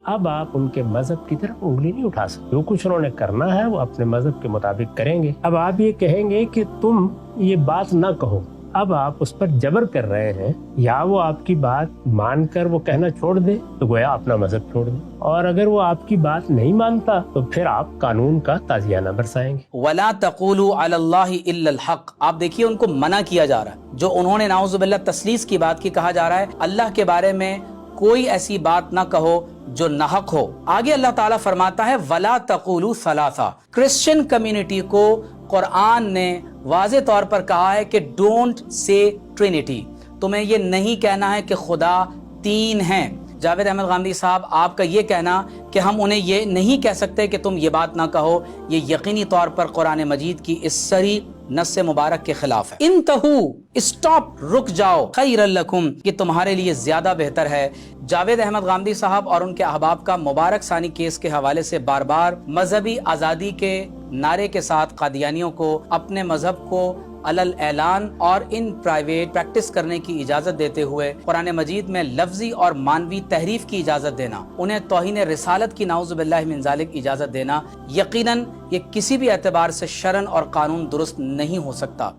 اب آپ ان کے مذہب کی طرف انگلی نہیں اٹھا سکتے. جو کچھ انہوں نے کرنا ہے وہ اپنے مذہب کے مطابق کریں گے. اب آپ یہ کہیں گے کہ تم یہ بات نہ کہو، اب آپ اس پر جبر کر رہے ہیں. یا وہ آپ کی بات مان کر وہ کہنا چھوڑ دے تو گویا اپنا مذہب چھوڑ دے، اور اگر وہ آپ کی بات نہیں مانتا تو پھر آپ قانون کا تعزیانہ برسائیں گے. وَلَا تَقُولُوا عَلَى اللَّهِ إِلَّا الْحَقِّ. آپ دیکھیے ان کو منع کیا جا رہا ہے، جو انہوں نے نعوذ باللہ تسلیس کی بات کی. کہا جا رہا ہے اللہ کے بارے میں کوئی ایسی بات نہ کہو جو ناحق ہو. آگے اللہ تعالیٰ فرماتا ہے وَلَا تَقُولُوا ثَلَاثَ. کرسچن کمیونٹی کو قرآن نے واضح طور پر کہا ہے کہ ڈونٹ سے ٹرینٹی، تمہیں یہ نہیں کہنا ہے کہ خدا تین ہیں. جاوید احمد غامدی صاحب، آپ کا یہ کہنا کہ ہم انہیں یہ نہیں کہہ سکتے کہ تم یہ بات نہ کہو، یہ یقینی طور پر قرآن مجید کی اس صریح نص مبارک کے خلاف ہے. انتہو، اسٹاپ، رک جاؤ، خیر لکم، کہ تمہارے لیے زیادہ بہتر ہے. جاوید احمد غامدی صاحب اور ان کے احباب کا مبارک ثانی کیس کے حوالے سے بار بار مذہبی آزادی کے نعرے کے ساتھ قادیانیوں کو اپنے مذہب کو علل اعلان اور ان پرائیویٹ پریکٹس کرنے کی اجازت دیتے ہوئے قرآن مجید میں لفظی اور مانوی تحریف کی اجازت دینا، انہیں توہین رسالت کی نعوذ باللہ من ذالک اجازت دینا، یقیناً یہ کسی بھی اعتبار سے شرعاً اور قانون درست نہیں ہو سکتا.